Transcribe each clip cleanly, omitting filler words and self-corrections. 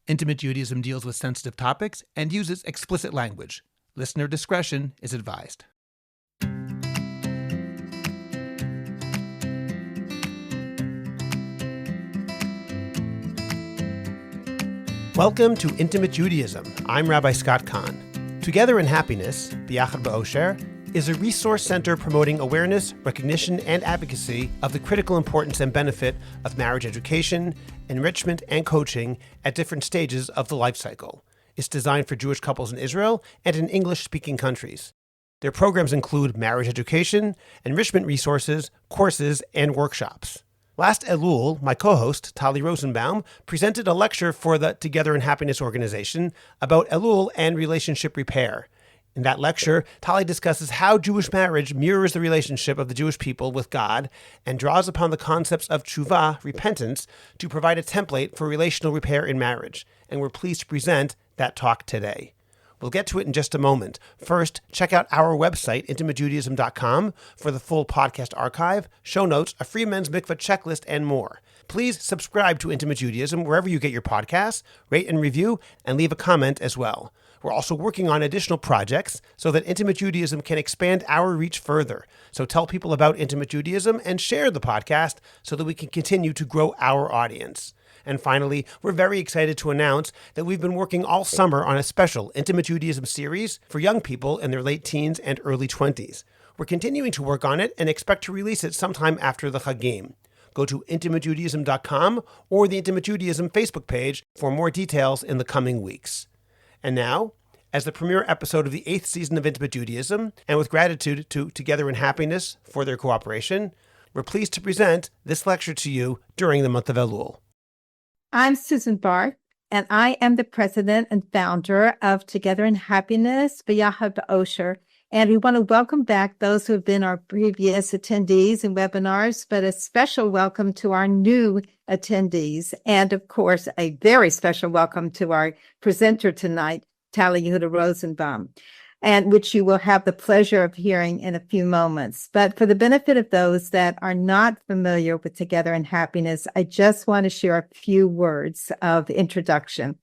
Intimate Judaism deals with sensitive topics and uses explicit language. Listener discretion is advised. Welcome to Intimate Judaism. I'm Rabbi Scott Kahn. Together in Happiness, B'yachad B'Osher, is a resource center promoting awareness, recognition, and advocacy of the critical importance and benefit of marriage education, enrichment, and coaching at different stages of the life cycle. It's designed for Jewish couples in Israel and in English-speaking countries. Their programs include marriage education, enrichment resources, courses, and workshops. Last Elul, my co-host, Talli Rosenbaum, presented a lecture for the Together in Happiness organization about Elul and relationship repair. In that lecture, Talli discusses how Jewish marriage mirrors the relationship of the Jewish people with God and draws upon the concepts of teshuva, repentance, to provide a template for relational repair in marriage. And we're pleased to present that talk today. We'll get to it in just a moment. First, check out our website, intimatejudaism.com, for the full podcast archive, show notes, a free men's mikvah checklist, and more. Please subscribe to Intimate Judaism wherever you get your podcasts, rate and review, and leave a comment as well. We're also working on additional projects so that Intimate Judaism can expand our reach further. So tell people about Intimate Judaism and share the podcast so that we can continue to grow our audience. And finally, we're very excited to announce that we've been working all summer on a special Intimate Judaism series for young people in their late teens and early 20s. We're continuing to work on it and expect to release it sometime after the Chagim. Go to intimatejudaism.com or the Intimate Judaism Facebook page for more details in the coming weeks. And now, as the premiere episode of the 8th season of Intimate Judaism, and with gratitude to Together in Happiness for their cooperation, we're pleased to present this lecture to you during the month of Elul. I'm Susan Barth, and I am the president and founder of Together in Happiness, B'yachad B'Osher. And we want to welcome back those who have been our previous attendees and webinars, but a special welcome to our new attendees. And of course, a very special welcome to our presenter tonight, Talli Rosenbaum, and which you will have the pleasure of hearing in a few moments. But for the benefit of those that are not familiar with Together in Happiness, I just want to share a few words of introduction.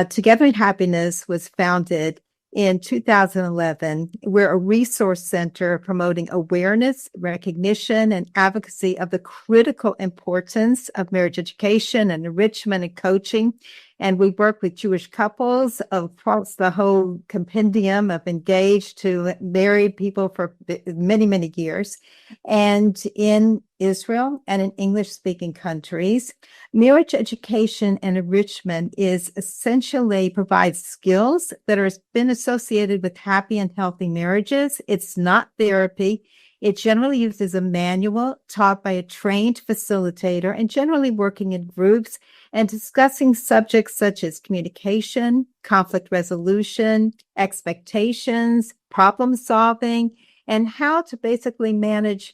Together in Happiness was founded in 2011. We're a resource center promoting awareness, recognition, and advocacy of the critical importance of marriage education and enrichment and coaching. And we work with Jewish couples across the whole compendium of engaged to married people for many, many years. And in Israel and in English-speaking countries, marriage education and enrichment is essentially provides skills that are been associated with happy and healthy marriages. It's not therapy. It generally uses a manual taught by a trained facilitator and generally working in groups and discussing subjects such as communication, conflict resolution, expectations, problem solving, and how to basically manage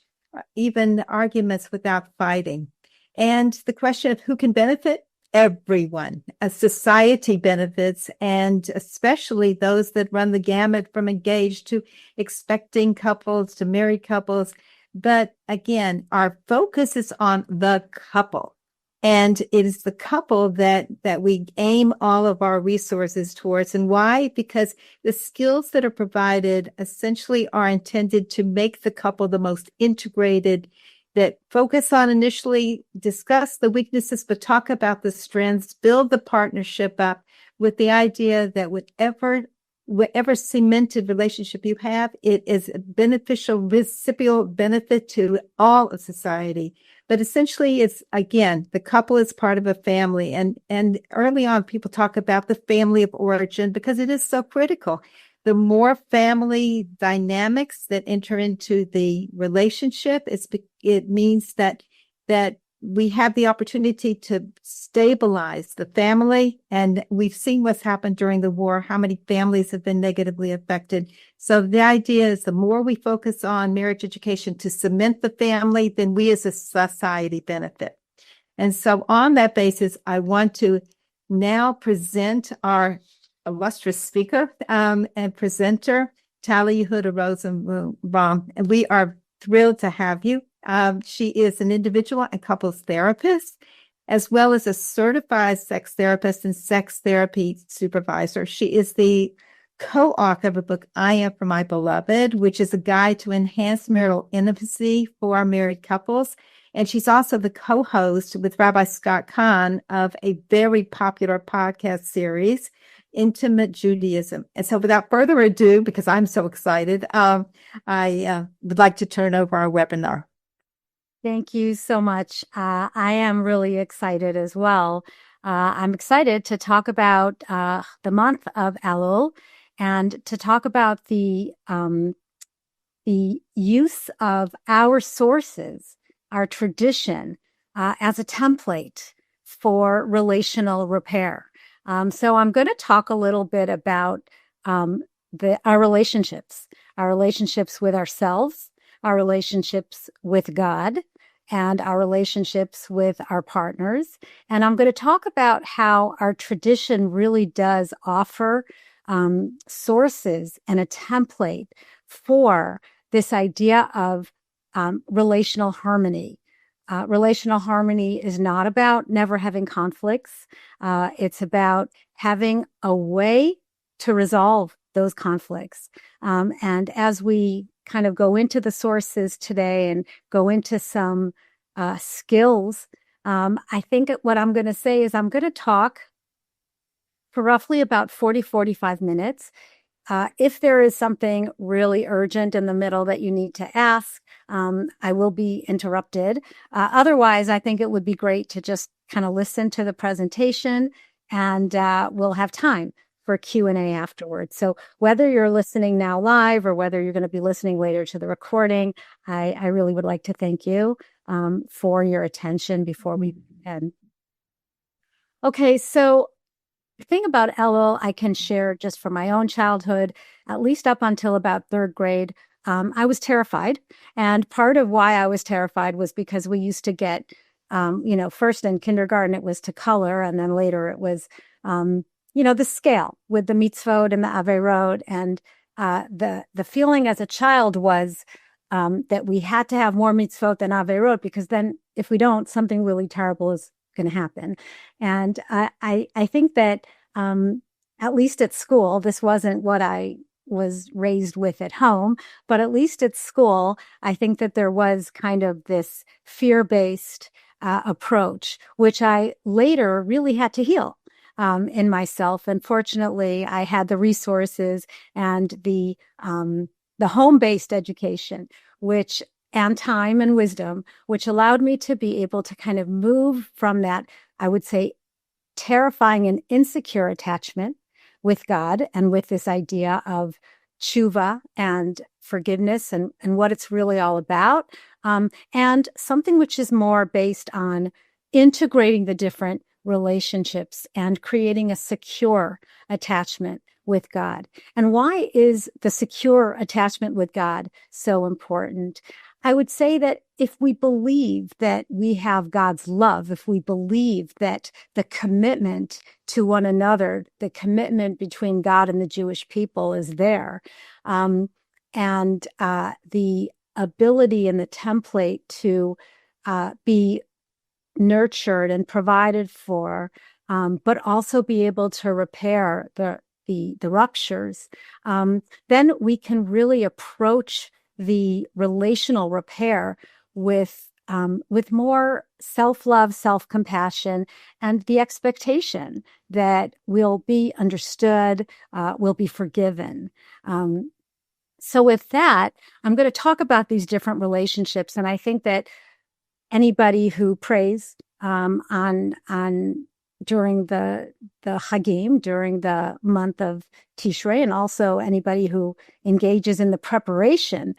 even arguments without fighting. And the question of who can benefit? Everyone. A society benefits, and especially those that run the gamut from engaged to expecting couples to married couples. But again, our focus is on the couple. And it is the couple that we aim all of our resources towards. And why? Because the skills that are provided essentially are intended to make the couple the most integrated, that focus on initially discuss the weaknesses, but talk about the strengths, build the partnership up with the idea that whatever cemented relationship you have, it is a beneficial reciprocal benefit to all of society. But essentially, it's, again, the couple is part of a family. And early on, people talk about the family of origin because it is so critical. The more family dynamics that enter into the relationship, it means that we have the opportunity to stabilize the family. And we've seen what's happened during the war, how many families have been negatively affected. So the idea is the more we focus on marriage education to cement the family, then we as a society benefit. And so on that basis, I want to now present our illustrious speaker and presenter, Talli Rosenbaum. And we are thrilled to have you. She is an individual and couples therapist as well as a certified sex therapist and sex therapy supervisor. She is the co-author of a book, I Am for My Beloved, which is a guide to enhance marital intimacy for married couples. And she's also the co-host with Rabbi Scott Kahn of a very popular podcast series, Intimate Judaism. And so without further ado, because I'm so excited, I would like to turn over our webinar. Thank you so much. I am really excited as well. I'm excited to talk about the month of Elul and to talk about the use of our sources, our tradition, as a template for relational repair. So I'm going to talk a little bit about our relationships with ourselves, our relationships with God, and our relationships with our partners. And I'm going to talk about how our tradition really does offer sources and a template for this idea of relational harmony. Relational harmony is not about never having conflicts. It's about having a way to resolve those conflicts. And as we kind of go into the sources today and go into some skills, I think what I'm going to say is I'm going to talk for roughly about 45 minutes. If there is something really urgent in the middle that you need to ask, I will be interrupted. Otherwise, I think it would be great to just kind of listen to the presentation, and we'll have time for Q&A afterwards. So whether you're listening now live or whether you're going to be listening later to the recording, I really would like to thank you for your attention before we begin. Okay, so the thing about Elul I can share just from my own childhood, at least up until about third grade, I was terrified. And part of why I was terrified was because we used to get, first in kindergarten, it was to color. And then later it was, the scale with the mitzvot and the averot. And the feeling as a child was that we had to have more mitzvot than averot, because then if we don't, something really terrible is going to happen. And I think that at least at school, this wasn't what I was raised with at home, but at least at school, I think that there was kind of this fear-based approach, which I later really had to heal in myself. And fortunately, I had the resources and the home-based education, and time and wisdom, which allowed me to be able to kind of move from that, I would say, terrifying and insecure attachment with God and with this idea of teshuva and forgiveness and what it's really all about, and something which is more based on integrating the different relationships and creating a secure attachment with God. And why is the secure attachment with God so important? I would say that if we believe that we have God's love, if we believe that the commitment to one another, the commitment between God and the Jewish people is there, and the ability and the template to be nurtured and provided for, but also be able to repair the ruptures, then we can really approach the relational repair with more self-love, self-compassion, and the expectation that we'll be understood, we'll be forgiven. So with that, I'm going to talk about these different relationships, and I think that anybody who prays during the Hagim, during the month of Tishrei, and also anybody who engages in the preparation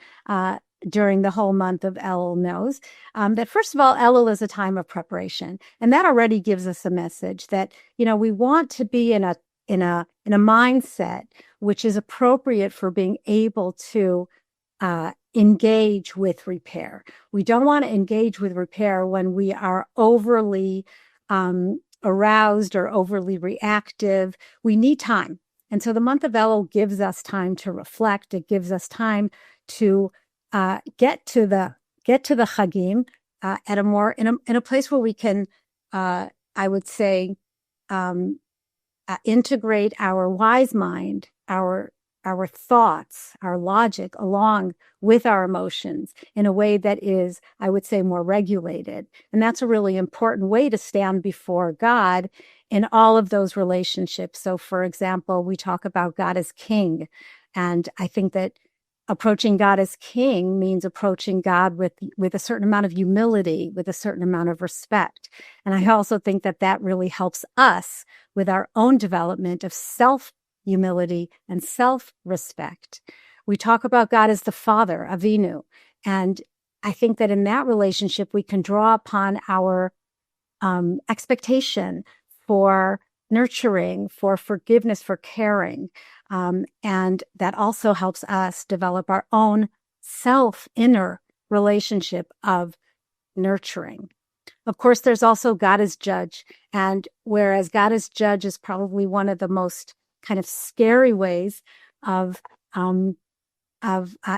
during the whole month of Elul knows that, first of all, Elul is a time of preparation, and that already gives us a message that we want to be in a mindset which is appropriate for being able to engage with repair. We don't want to engage with repair when we are overly aroused or overly reactive. We need time. And so the month of Elul gives us time to reflect. It gives us time to get to the Chagim at a more in a place where we can I would say, integrate our wise mind, our thoughts, our logic along with our emotions in a way that is, I would say, more regulated. And that's a really important way to stand before God in all of those relationships. So, for example, we talk about God as King. And I think that approaching God as King means approaching God with a certain amount of humility, with a certain amount of respect. And I also think that that really helps us with our own development of self-humility and self-respect. We talk about God as the Father, Avinu. And I think that in that relationship, we can draw upon our expectation for nurturing, for forgiveness, for caring. And that also helps us develop our own inner relationship of nurturing. Of course, there's also God as judge. And whereas God as judge is probably one of the most kind of scary ways of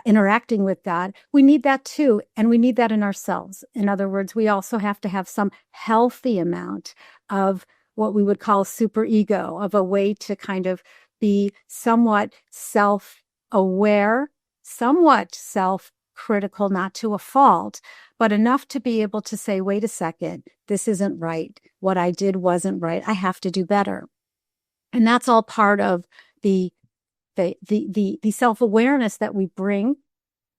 interacting with God, we need that too. And we need that in ourselves. In other words, we also have to have some healthy amount of what we would call superego, of a way to kind of be somewhat self-aware, somewhat self-critical, not to a fault, but enough to be able to say, wait a second, this isn't right. What I did wasn't right. I have to do better. And that's all part of the self-awareness that we bring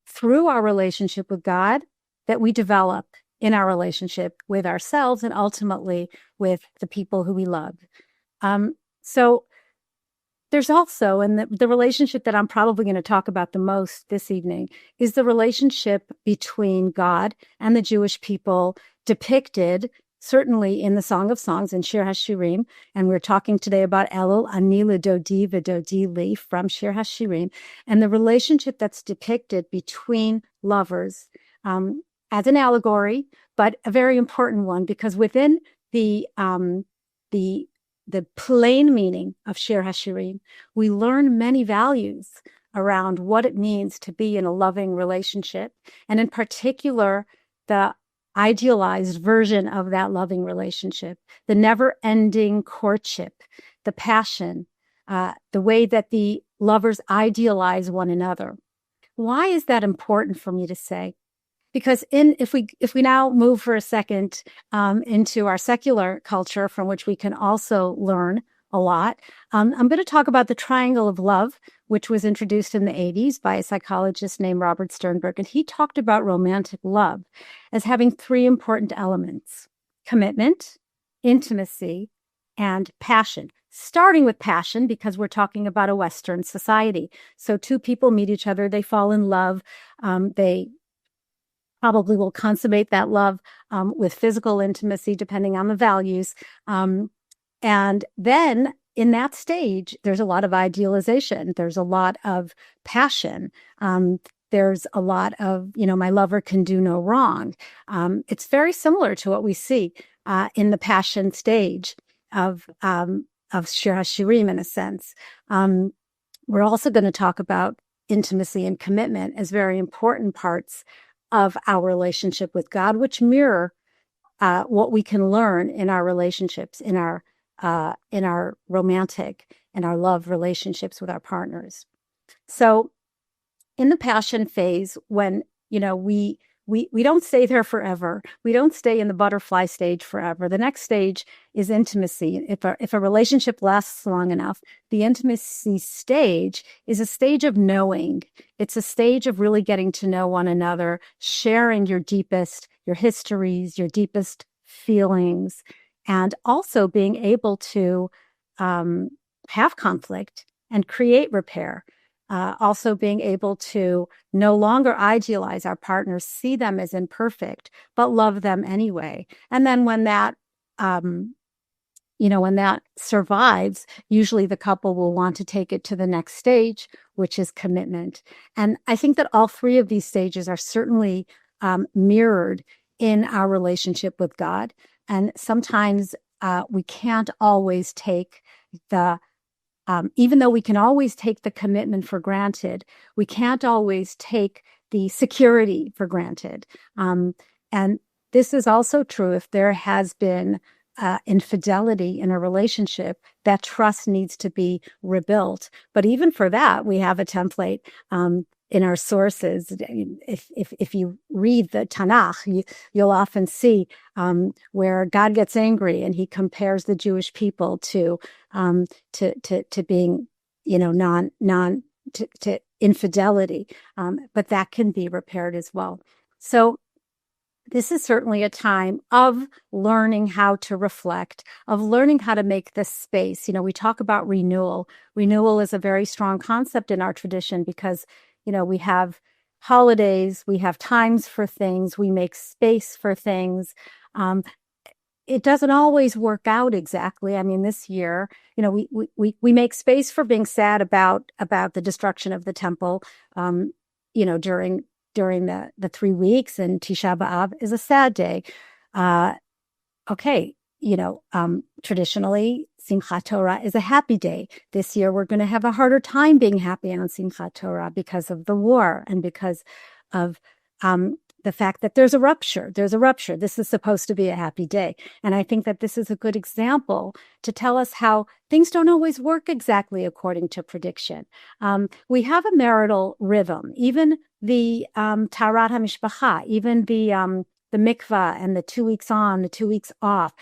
through our relationship with God, that we develop in our relationship with ourselves and ultimately with the people who we love. So there's also, and the relationship that I'm probably going to talk about the most this evening is the relationship between God and the Jewish people depicted certainly in the Song of Songs in Shir HaShirim. And we're talking today about Elul, Ani L'Dodi V'Dodi Li from Shir HaShirim, and the relationship that's depicted between lovers as an allegory, but a very important one, because within the plain meaning of Shir HaShirim, we learn many values around what it means to be in a loving relationship, and in particular, the idealized version of that loving relationship, the never-ending courtship, the passion, the way that the lovers idealize one another. Why is that important for me to say? Because if we now move for a second into our secular culture, from which we can also learn a lot, I'm going to talk about the triangle of love, which was introduced in the 80s by a psychologist named Robert Sternberg. And he talked about romantic love as having three important elements: commitment, intimacy, and passion. Starting with passion, because we're talking about a Western society. So two people meet each other, they fall in love, they probably will consummate that love with physical intimacy, depending on the values. And then in that stage, there's a lot of idealization. There's a lot of passion. There's a lot of, my lover can do no wrong. It's very similar to what we see in the passion stage of Shir HaShirim, in a sense. We're also going to talk about intimacy and commitment as very important parts of our relationship with God, which mirror what we can learn in our relationships, in our romantic and our love relationships with our partners. So in the passion phase, when, we don't stay there forever. We don't stay in the butterfly stage forever. The next stage is intimacy. If a relationship lasts long enough, the intimacy stage is a stage of knowing. It's a stage of really getting to know one another, sharing your histories, your deepest feelings, and also being able to have conflict and create repair. Also being able to no longer idealize our partners, see them as imperfect, but love them anyway. And then when that, when that survives, usually the couple will want to take it to the next stage, which is commitment. And I think that all three of these stages are certainly mirrored in our relationship with God. And sometimes we can't always take even though we can always take the commitment for granted, we can't always take the security for granted. And this is also true if there has been infidelity in a relationship, that trust needs to be rebuilt. But even for that, we have a template in our sources. If you read the Tanakh, you'll often see where God gets angry and he compares the Jewish people to being, to infidelity. But that can be repaired as well. So this is certainly a time of learning how to reflect, of learning how to make this space. We talk about renewal. Renewal is a very strong concept in our tradition because, we have holidays, we have times for things, we make space for things. It doesn't always work out exactly. I mean, this year, we make space for being sad about the destruction of the temple, during the 3 weeks, and Tisha B'Av is a sad day. Traditionally, Simchat Torah is a happy day. This year, we're going to have a harder time being happy on Simchat Torah because of the war and because of the fact that there's a rupture. This is supposed to be a happy day. And I think that this is a good example to tell us how things don't always work exactly according to prediction. We have a marital rhythm, even the Taharat HaMishpacha, even the mikvah and the 2 weeks on, the 2 weeks off.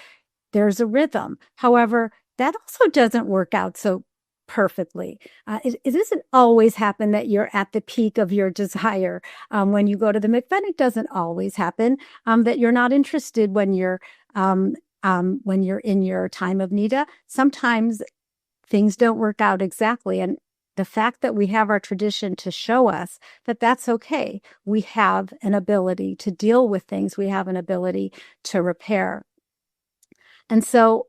There's a rhythm. However, that also doesn't work out so perfectly. It doesn't always happen that you're at the peak of your desire when you go to the mikveh. It doesn't always happen that you're not interested when you're in your time of nida. Sometimes things don't work out exactly, and the fact that we have our tradition to show us that that's okay. We have an ability to deal with things. We have an ability to repair. And so,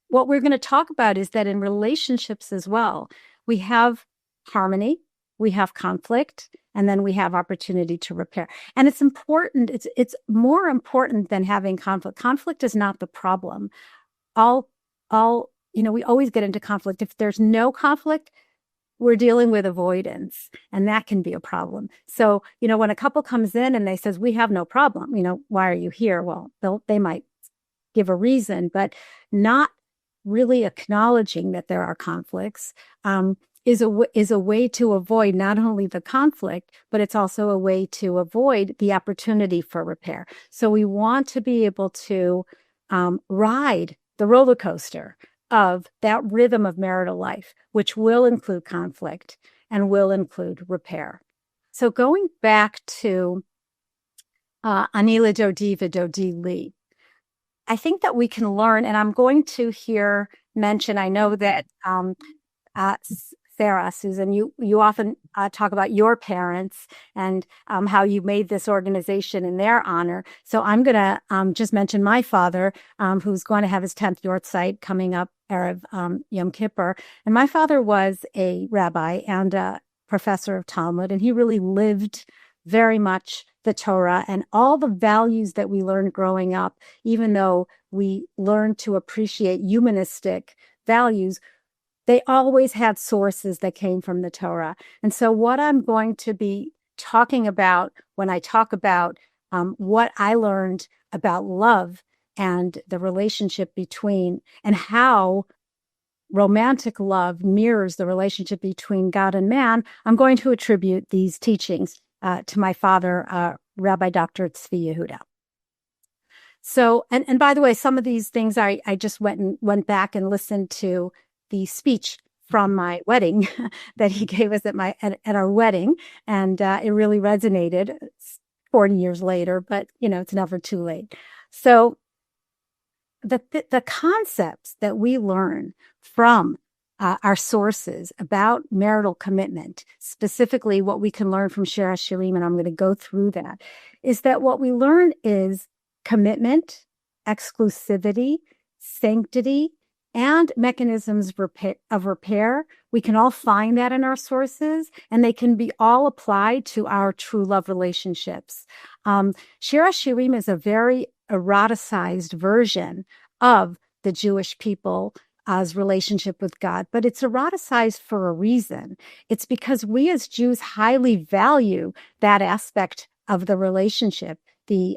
what we're going to talk about is that in relationships as well, we have harmony, we have conflict, and then we have opportunity to repair. And it's important. It's more important than having conflict. Conflict is not the problem. We always get into conflict. If there's no conflict, we're dealing with avoidance, and that can be a problem. So, when a couple comes in and they says, we have no problem, why are you here? Well, they might give a reason, but not really acknowledging that there are conflicts is a way to avoid not only the conflict, but it's also a way to avoid the opportunity for repair. So we want to be able to ride the roller coaster of that rhythm of marital life, which will include conflict and will include repair. So going back to Ani L'Dodi V'Dodi Li, I think that we can learn, and I'm going to here mention, I know that Sarah, Susan, you often talk about your parents and how you made this organization in their honor. So I'm going to just mention my father, who's going to have his 10th Yortzeit coming up, Erev Yom Kippur. And my father was a rabbi and a professor of Talmud, and he really lived very much the Torah and all the values that we learned growing up. Even though we learned to appreciate humanistic values, they always had sources that came from the Torah. And so what I'm going to be talking about when I talk about what I learned about love and the relationship between, and how romantic love mirrors the relationship between God and man, I'm going to attribute these teachings to my father, Rabbi Dr. Tzvi Yehuda. So, and by the way, some of these things I just went back and listened to the speech from my wedding that he gave us at our wedding, and it really resonated. It's 40 years later, but it's never too late. So, the concepts that we learn from our sources about marital commitment, specifically what we can learn from Shir HaShirim, and I'm going to go through that, is that what we learn is commitment, exclusivity, sanctity, and mechanisms of repair. We can all find that in our sources, and they can be all applied to our true love relationships. Shir HaShirim is a very eroticized version of the Jewish people's relationship with God, but it's eroticized for a reason. It's because we as Jews highly value that aspect of the relationship, the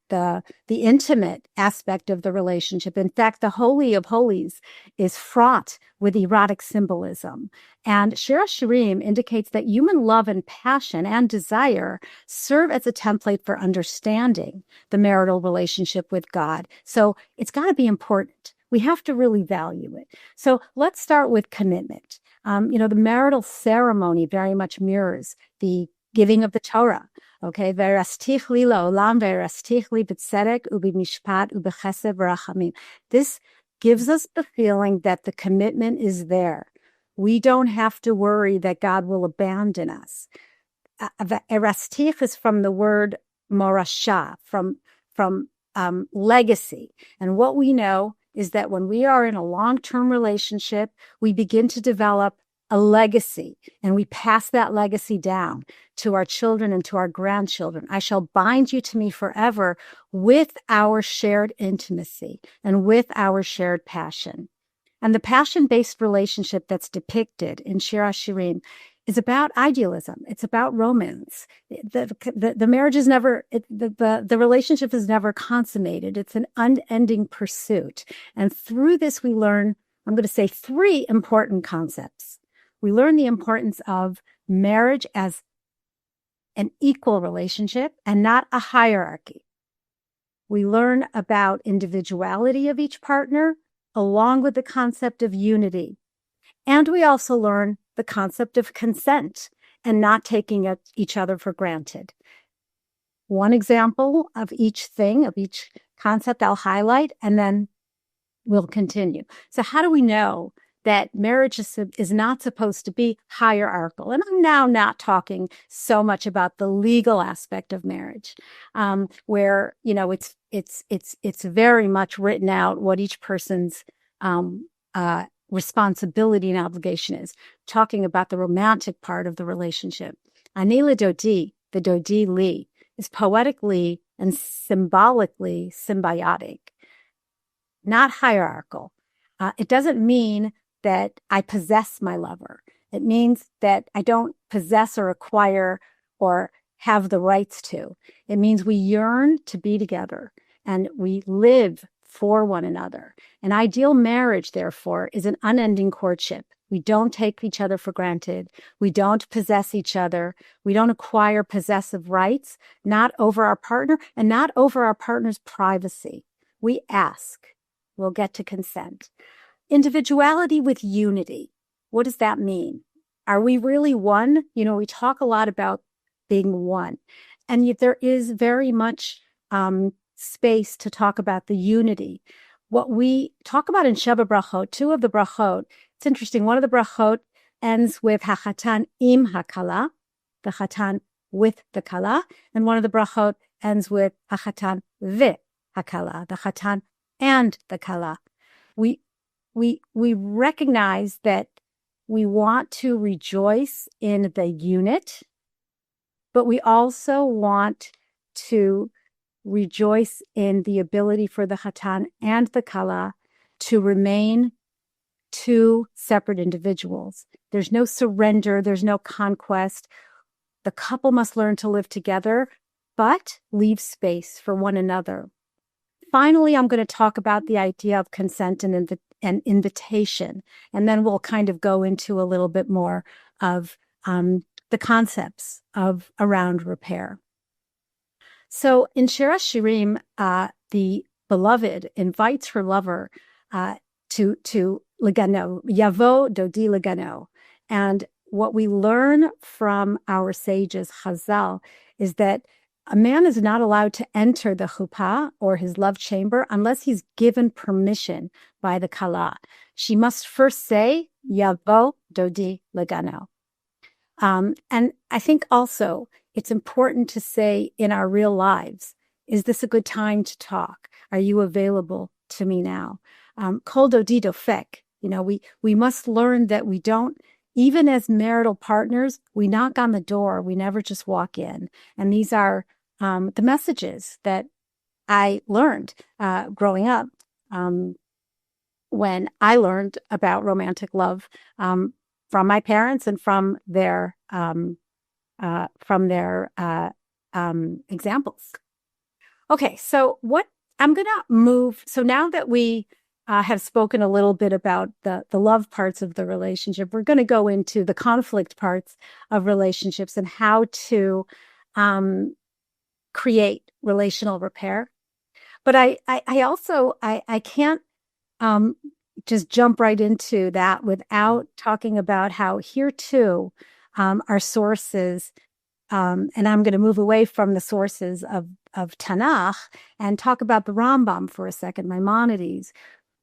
the intimate aspect of the relationship. In fact, the Holy of Holies is fraught with erotic symbolism. And Shir HaShirim indicates that human love and passion and desire serve as a template for understanding the marital relationship with God. So it's got to be important. We have to really value it. So let's start with commitment. The marital ceremony very much mirrors the giving of the Torah. Okay, Verastich li la'olam, verastich li b'tzedek u'b'mishpat u'b'chesed v'rachamim. This gives us the feeling that the commitment is there. We don't have to worry that God will abandon us. Erastich is from the word morasha, from legacy. And what we know is that when we are in a long-term relationship, we begin to develop a legacy, and we pass that legacy down to our children and to our grandchildren. I shall bind you to me forever with our shared intimacy and with our shared passion. And the passion-based relationship that's depicted in Shir HaShirim is about idealism. It's about romance. The marriage is never, the relationship is never consummated. It's an unending pursuit. And through this, we learn, I'm going to say, 3 important concepts. We learn the importance of marriage as an equal relationship and not a hierarchy. We learn about individuality of each partner along with the concept of unity. And we also learn the concept of consent and not taking each other for granted. One example of each thing, of each concept I'll highlight, and then we'll continue. So how do we know that marriage is not supposed to be hierarchical? And I'm now not talking so much about the legal aspect of marriage, where it's very much written out what each person's responsibility and obligation is. Talking about the romantic part of the relationship. Ani l'dodi, the dodi li, is poetically and symbolically symbiotic, not hierarchical. It doesn't mean that I possess my lover. It means that I don't possess or acquire or have the rights to. It means we yearn to be together and we live for one another. An ideal marriage, therefore, is an unending courtship. We don't take each other for granted. We don't possess each other. We don't acquire possessive rights, not over our partner and not over our partner's privacy. We ask. We'll get to consent. Individuality with unity. What does that mean? Are we really one? We talk a lot about being one. And yet there is very much space to talk about the unity. What we talk about in Sheva Brachot, 2 of the Brachot, it's interesting. One of the Brachot ends with Hachatan im hakala, the Chatan with the Kala, and one of the Brachot ends with Hachatan ve hakala, the Chatan and the Kala. We recognize that we want to rejoice in the unit, but we also want to rejoice in the ability for the Chatan and the Kala to remain 2 separate individuals. There's no surrender. There's no conquest. The couple must learn to live together, but leave space for one another. Finally, I'm going to talk about the idea of consent and invitation, and then we'll kind of go into a little bit more of the concepts of around repair. So in Shir HaShirim, the beloved invites her lover to legano, yavo dodi legano. And what we learn from our sages, Chazal, is that a man is not allowed to enter the chuppah or his love chamber unless he's given permission by the Kala. She must first say, yavo dodi legano. And I think also it's important to say in our real lives, is this a good time to talk? Are you available to me now? Kol dodi dofek. We must learn that we don't, even as marital partners, we knock on the door. We never just walk in. And these are the messages that I learned growing up when I learned about romantic love from my parents and from their examples. Okay, so what I'm going to move. So now that we have spoken a little bit about the love parts of the relationship, we're going to go into the conflict parts of relationships and how to create relational repair. But I also can't just jump right into that without talking about how here too our sources. And I'm going to move away from the sources of Tanakh and talk about the Rambam for a second, Maimonides,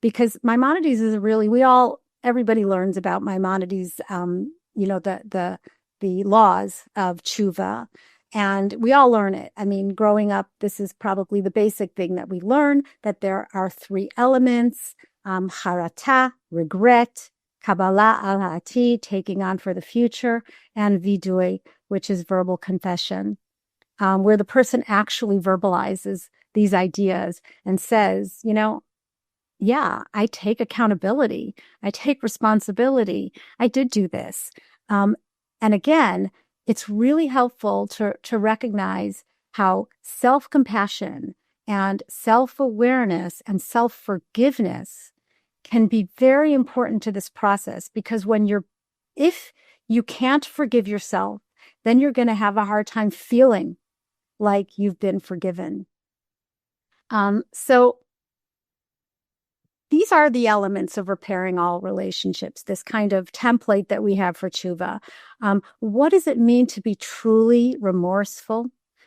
because Maimonides is everybody learns about Maimonides, the laws of tshuva, and we all learn it. I mean, growing up, this is probably the basic thing that we learn, that there are three elements, harata, regret, Kabbalah al-Ha'ati, taking on for the future, and vidui, which is verbal confession, where the person actually verbalizes these ideas and says, yeah, I take accountability. I take responsibility. I did do this. And again, it's really helpful to recognize how self-compassion and self-awareness and self-forgiveness can be very important to this process, because if you can't forgive yourself, then you're going to have a hard time feeling like you've been forgiven. So these are the elements of repairing all relationships, this kind of template that we have for tshuva. What does it mean to be truly remorseful,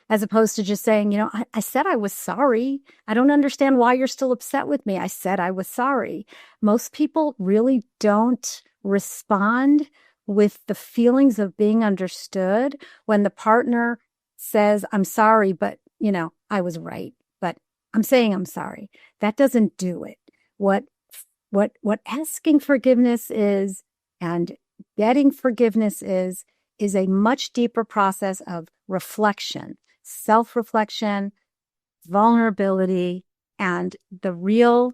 as opposed to just saying, I said I was sorry. I don't understand why you're still upset with me. I said I was sorry. Most people really don't respond with the feelings of being understood when the partner says, I'm sorry, but, I was right, but I'm saying I'm sorry. That doesn't do it. What asking forgiveness is and getting forgiveness is a much deeper process of reflection, self-reflection, vulnerability, and the real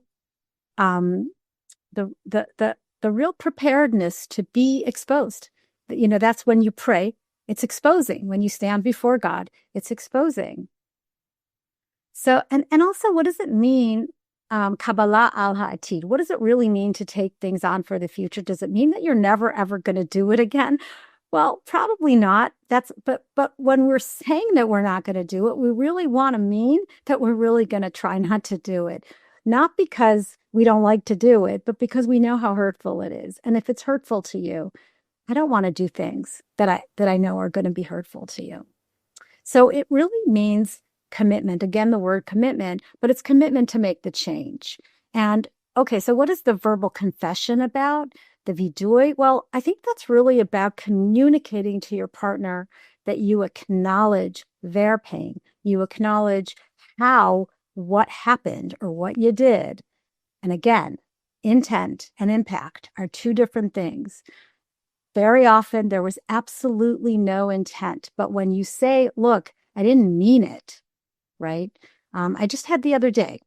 the real preparedness to be exposed. That's when you pray. It's exposing. When you stand before God, it's exposing. So, and also, what does it mean? Kabbalah al-Ha'atid. What does it really mean to take things on for the future? Does it mean that you're never, ever going to do it again? Well, probably not. But when we're saying that we're not going to do it, we really want to mean that we're really going to try not to do it. Not because we don't like to do it, but because we know how hurtful it is. And if it's hurtful to you, I don't want to do things that I know are going to be hurtful to you. So it really means commitment. Again, the word commitment, but it's commitment to make the change. And okay, so what is the verbal confession about? The vidui? Well, I think that's really about communicating to your partner that you acknowledge their pain. You acknowledge what happened or what you did. And again, intent and impact are two different things. Very often there was absolutely no intent. But when you say, look, I didn't mean it, right? I just had the other day,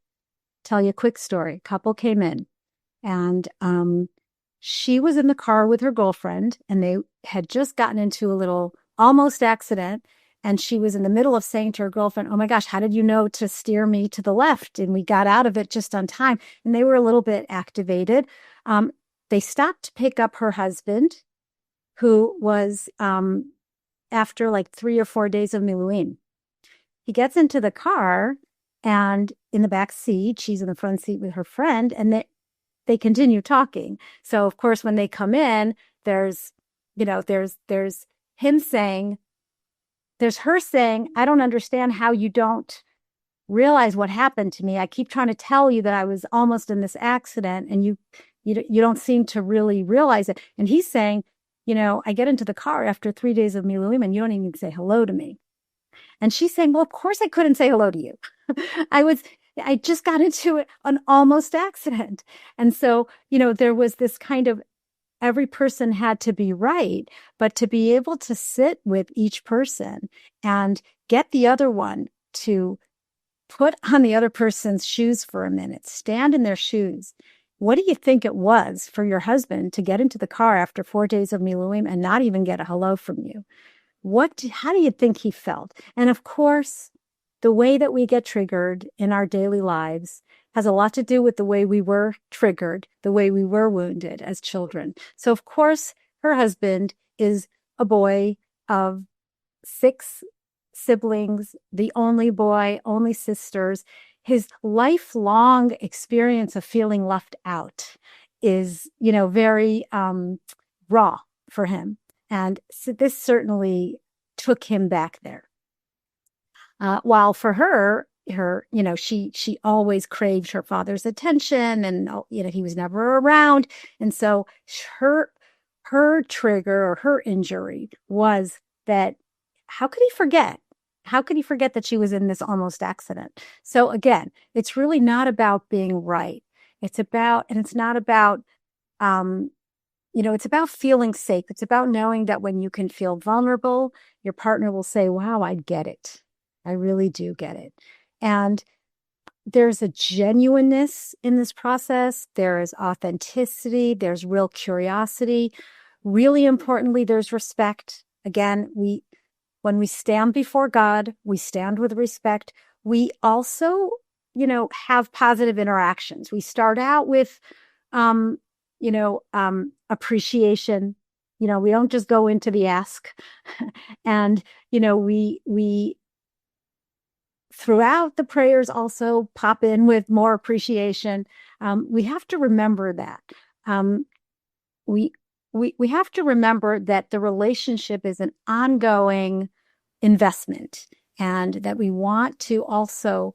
tell you a quick story. Couple came in and she was in the car with her girlfriend and they had just gotten into a little almost accident. And she was in the middle of saying to her girlfriend, oh my gosh, how did you know to steer me to the left? And we got out of it just on time. And they were a little bit activated. They stopped to pick up her husband, who was after like 3 or 4 days of miluim. He gets into the car and in the back seat, she's in the front seat with her friend, and they continue talking. So of course, when they come in, there's him saying, there's her saying, I don't understand how you don't realize what happened to me. I keep trying to tell you that I was almost in this accident and you don't seem to really realize it. And he's saying, I get into the car after 3 days of miluim and you don't even say hello to me. And she's saying, well, of course I couldn't say hello to you. I just got into an almost accident. And so, there was this kind of, every person had to be right, but to be able to sit with each person and get the other one to put on the other person's shoes for a minute, stand in their shoes. What do you think it was for your husband to get into the car after 4 days of miluim and not even get a hello from you? How do you think he felt? And of course, the way that we get triggered in our daily lives has a lot to do with the way we were triggered, the way we were wounded as children. So, of course, her husband is a boy of 6 siblings, the only boy, only sisters. His lifelong experience of feeling left out is, very raw for him. And so this certainly took him back there. While for her, she always craved her father's attention, and he was never around. And so her trigger or her injury was that how could he forget? How could he forget that she was in this almost accident? So again, it's really not about being right. It's about feeling safe. It's about knowing that when you can feel vulnerable, your partner will say, wow, I get it. I really do get it. And there's a genuineness in this process. There is authenticity. There's real curiosity. Really importantly, there's respect. Again, when we stand before God, we stand with respect. We also, have positive interactions. We start out with, appreciation. We don't just go into the ask. And, we throughout the prayers also pop in with more appreciation. We have to remember that. We have to remember that the relationship is an ongoing investment, and that we want to also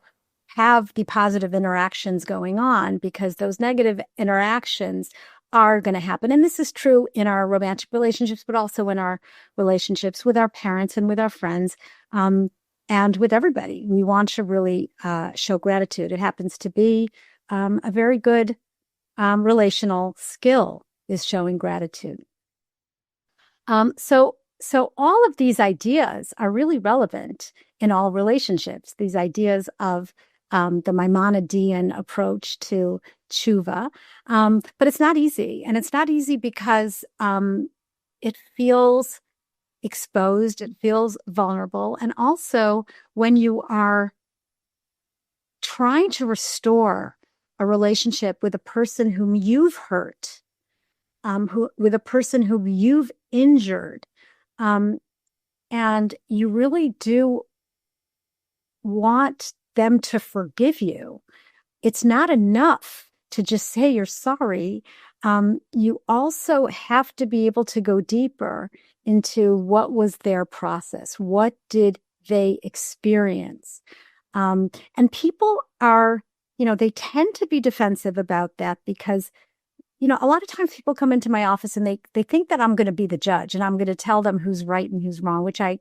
have the positive interactions going on, because those negative interactions are going to happen. And this is true in our romantic relationships, but also in our relationships with our parents and with our friends, and with everybody. We want to really show gratitude. It happens to be a very good relational skill, is showing gratitude. So all of these ideas are really relevant in all relationships. These ideas of the Maimonidean approach to teshuva, but it's not easy, and it's not easy because it feels exposed, it feels vulnerable, and also when you are trying to restore a relationship with a person whom you've hurt, with a person whom you've injured, and you really do want them to forgive you. It's not enough to just say you're sorry. You also have to be able to go deeper into what was their process. What did they experience? And people are, they tend to be defensive about that because, a lot of times people come into my office and they think that I'm going to be the judge and I'm going to tell them who's right and who's wrong, which I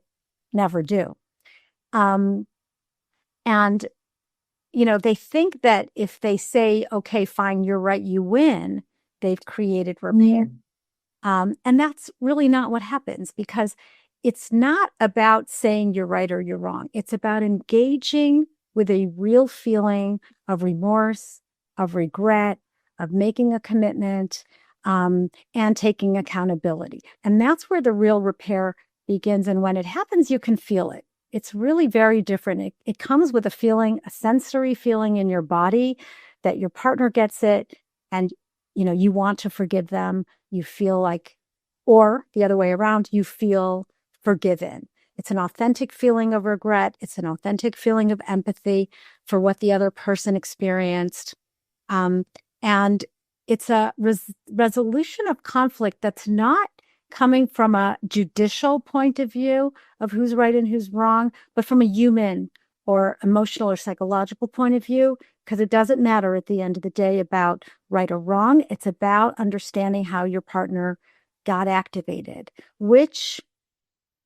never do. And they think that if they say, okay, fine, you're right, you win, they've created repair. And that's really not what happens, because it's not about saying you're right or you're wrong. It's about engaging with a real feeling of remorse, of regret, of making a commitment, and taking accountability. And that's where the real repair begins. And when it happens, you can feel it. It's really very different. It comes with a feeling, a sensory feeling in your body that your partner gets it, and you want to forgive them. You feel like, or the other way around, you feel forgiven. It's an authentic feeling of regret. It's an authentic feeling of empathy for what the other person experienced. And it's a resolution of conflict that's not coming from a judicial point of view of who's right and who's wrong, but from a human or emotional or psychological point of view, because it doesn't matter at the end of the day about right or wrong. It's about understanding how your partner got activated, which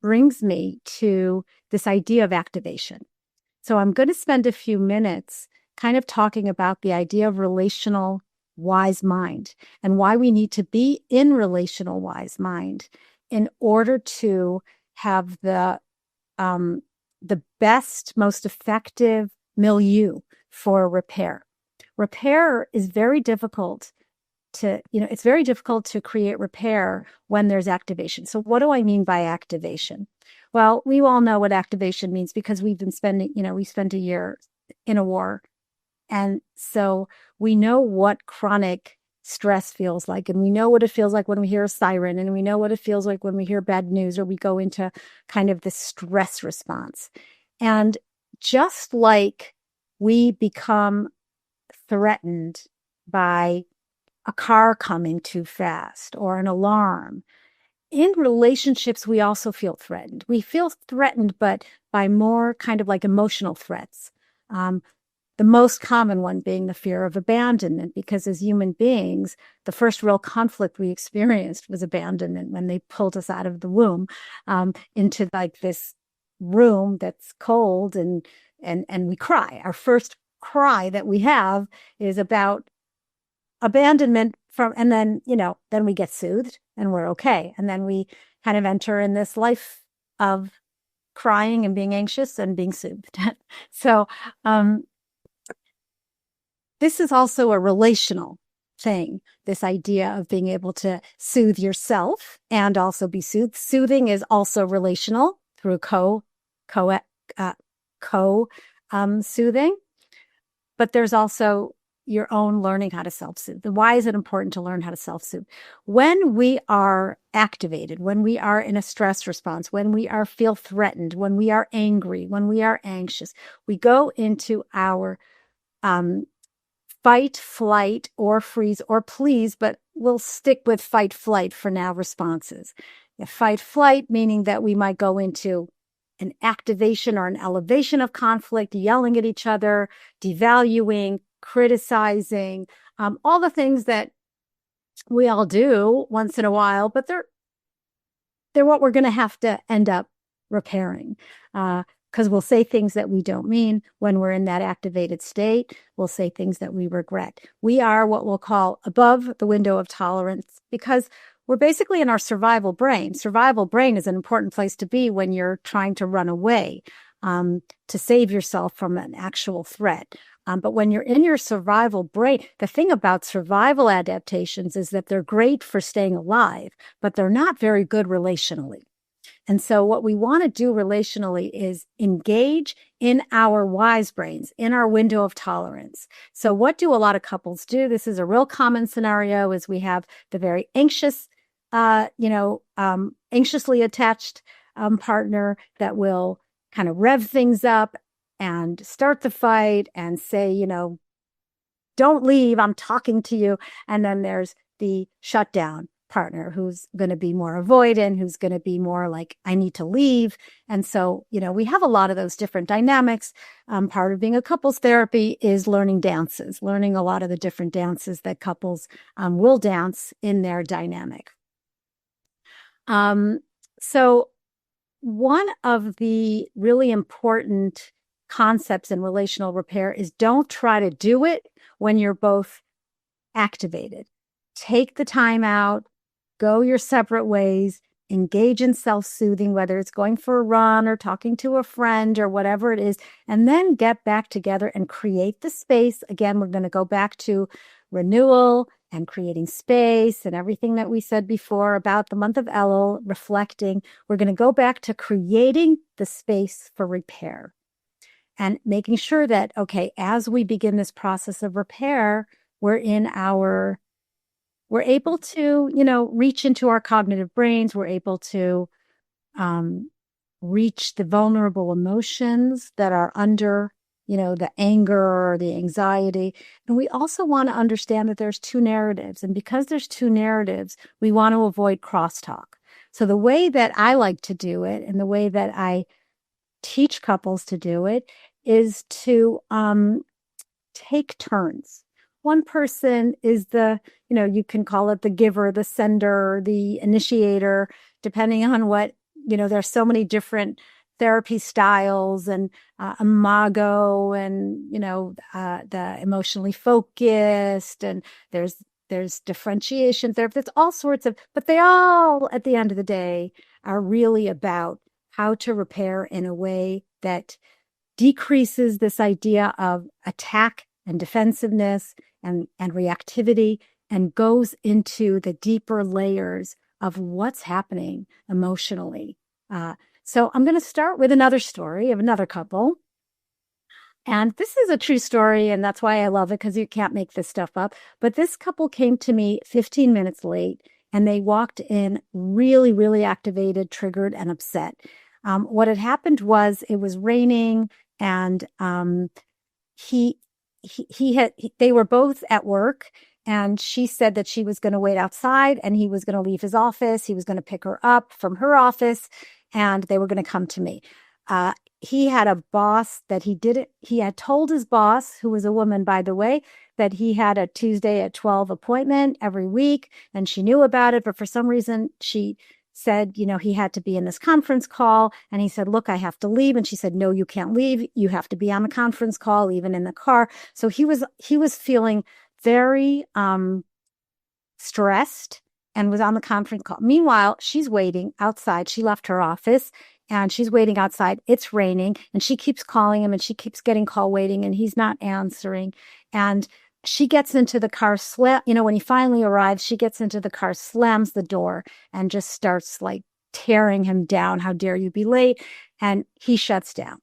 brings me to this idea of activation. So I'm going to spend a few minutes kind of talking about the idea of relational wise mind and why we need to be in relational wise mind in order to have the best, most effective milieu for repair. Repair is very difficult it's very difficult to create repair when there's activation. So what do I mean by activation? Well, we all know what activation means because we've been spending, we spent a year in a war. And so we know what chronic stress feels like, and we know what it feels like when we hear a siren, and we know what it feels like when we hear bad news, or we go into kind of this stress response. And just like we become threatened by a car coming too fast or an alarm, in relationships, we also feel threatened. We feel threatened, but by more kind of like emotional threats. The most common one being the fear of abandonment, because as human beings, the first real conflict we experienced was abandonment when they pulled us out of the womb into like this room that's cold and we cry. Our first cry that we have is about abandonment and then we get soothed and we're okay. And then we kind of enter in this life of crying and being anxious and being soothed. So, this is also a relational thing, this idea of being able to soothe yourself and also be soothed. Soothing is also relational through soothing, but there's also your own learning how to self-soothe. Why is it important to learn how to self-soothe? When we are activated, when we are in a stress response, when we feel threatened, when we are angry, when we are anxious, we go into our fight, flight, or freeze, or please, but we'll stick with fight, flight for now responses. Fight, flight, meaning that we might go into an activation or an elevation of conflict, yelling at each other, devaluing, criticizing, all the things that we all do once in a while, but they're what we're going to have to end up repairing. Because we'll say things that we don't mean when we're in that activated state. We'll say things that we regret. We are what we'll call above the window of tolerance because we're basically in our survival brain. Survival brain is an important place to be when you're trying to run away, to save yourself from an actual threat. But when you're in your survival brain, the thing about survival adaptations is that they're great for staying alive, but they're not very good relationally. And so what we want to do relationally is engage in our wise brains, in our window of tolerance. So what do a lot of couples do? This is a real common scenario is we have the very anxious, anxiously attached partner that will kind of rev things up and start the fight and say, don't leave, I'm talking to you. And then there's the shutdown partner who's going to be more avoidant, who's going to be more like, I need to leave. And so, we have a lot of those different dynamics. Part of being a couples therapy is learning dances, learning a lot of the different dances that couples will dance in their dynamic. So one of the really important concepts in relational repair is don't try to do it when you're both activated. Take the time out, go your separate ways, engage in self-soothing, whether it's going for a run or talking to a friend or whatever it is, and then get back together and create the space. Again, we're going to go back to renewal and creating space and everything that we said before about the month of Elul, reflecting. We're going to go back to creating the space for repair and making sure that, okay, as we begin this process of repair, we're able to, reach into our cognitive brains. We're able to reach the vulnerable emotions that are under, the anger or the anxiety. And we also want to understand that there's two narratives. And because there's two narratives, we want to avoid crosstalk. So the way that I like to do it and the way that I teach couples to do it is to take turns. One person is you can call it the giver, the sender, the initiator, depending on what, there's so many different therapy styles and imago and, the emotionally focused and there's differentiation therapy. There's all sorts of, but they all, at the end of the day, are really about how to repair in a way that decreases this idea of attack and defensiveness and reactivity and goes into the deeper layers of what's happening emotionally. So I'm going to start with another story of another couple. And this is a true story, and that's why I love it, because you can't make this stuff up. But this couple came to me 15 minutes late, and they walked in really, really activated, triggered, and upset. What had happened was it was raining, and they were both at work, and she said that she was going to wait outside, and he was going to leave his office. He was going to pick her up from her office, and they were going to come to me. He had a boss that he had told his boss, who was a woman, by the way, that he had a Tuesday at 12 appointment every week, and she knew about it. But for some reason, she said, he had to be in this conference call. And he said, look, I have to leave. And she said, no, you can't leave. You have to be on the conference call, even in the car. So he was feeling very stressed and was on the conference call. Meanwhile, she's waiting outside. She left her office and she's waiting outside. It's raining and she keeps calling him and she keeps getting call waiting and he's not answering. And she gets into the car, when he finally arrives, she gets into the car, slams the door and just starts like tearing him down. How dare you be late? And he shuts down.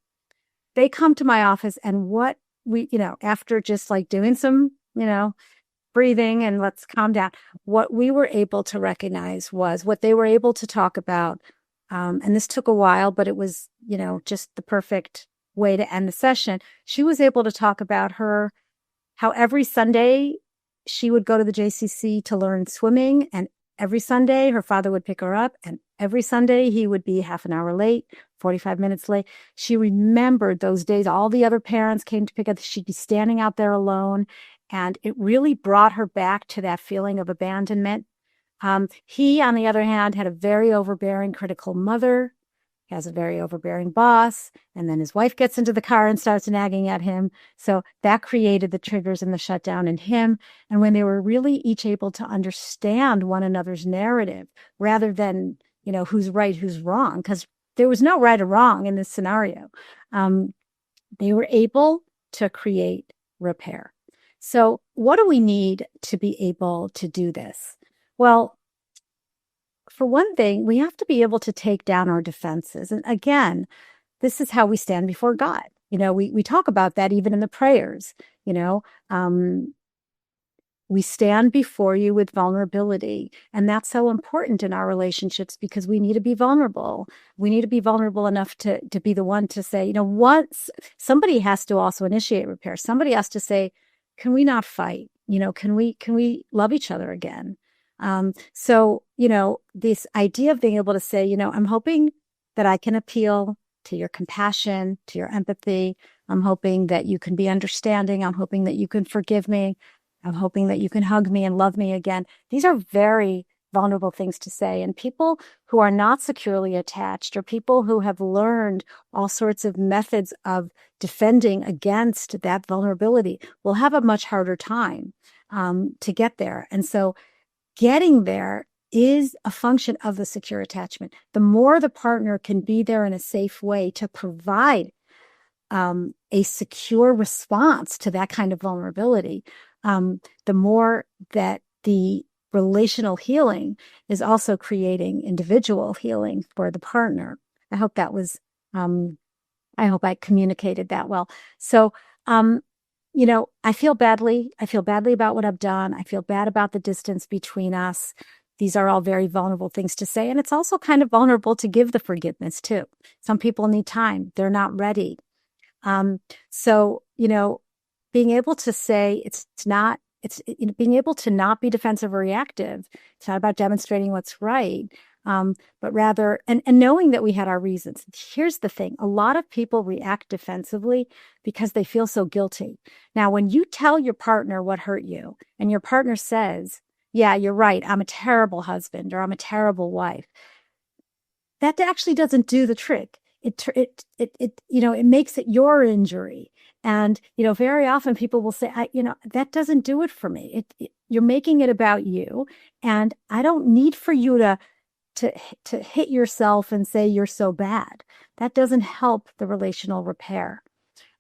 They come to my office and what we, after just like doing some, breathing and let's calm down, what we were able to recognize was what they were able to talk about. And this took a while, but it was, just the perfect way to end the session. She was able to talk about how every Sunday she would go to the JCC to learn swimming. And every Sunday her father would pick her up. And every Sunday he would be half an hour late, 45 minutes late. She remembered those days. All the other parents came to pick up. She'd be standing out there alone. And it really brought her back to that feeling of abandonment. He, on the other hand, had a very overbearing, critical mother. He has a very overbearing boss. And then his wife gets into the car and starts nagging at him. So that created the triggers and the shutdown in him. And when they were really each able to understand one another's narrative, rather than, who's right, who's wrong, because there was no right or wrong in this scenario, they were able to create repair. So what do we need to be able to do this? Well, for one thing, we have to be able to take down our defenses. And again, this is how we stand before God. We talk about that even in the prayers. We stand before you with vulnerability. And that's so important in our relationships because we need to be vulnerable. We need to be vulnerable enough to be the one to say, once somebody has to also initiate repair. Somebody has to say, can we not fight? Can we love each other again? So, this idea of being able to say, I'm hoping that I can appeal to your compassion, to your empathy. I'm hoping that you can be understanding. I'm hoping that you can forgive me. I'm hoping that you can hug me and love me again. These are very vulnerable things to say. And people who are not securely attached or people who have learned all sorts of methods of defending against that vulnerability will have a much harder time to get there. And so getting there is a function of the secure attachment. The more the partner can be there in a safe way to provide a secure response to that kind of vulnerability, the more that the relational healing is also creating individual healing for the partner. I hope that was, I hope I communicated that well. So, I feel badly. I feel badly about what I've done. I feel bad about the distance between us. These are all very vulnerable things to say. And it's also kind of vulnerable to give the forgiveness too. Some people need time. They're not ready. So, being able to say being able to not be defensive or reactive. It's not about demonstrating what's right. But rather, and knowing that we had our reasons. Here's the thing. A lot of people react defensively because they feel so guilty. Now, when you tell your partner what hurt you and your partner says, yeah, you're right, I'm a terrible husband or I'm a terrible wife, that actually doesn't do the trick. It makes it your injury. And, very often people will say, that doesn't do it for me. You're making it about you. And I don't need for you to hit yourself and say you're so bad. That doesn't help the relational repair.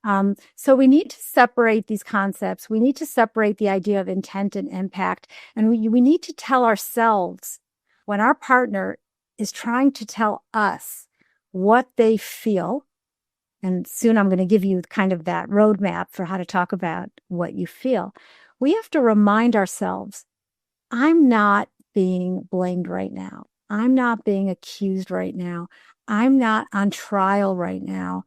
So we need to separate these concepts. We need to separate the idea of intent and impact. And we need to tell ourselves when our partner is trying to tell us what they feel. And soon I'm going to give you kind of that roadmap for how to talk about what you feel. We have to remind ourselves, I'm not being blamed right now. I'm not being accused right now. I'm not on trial right now.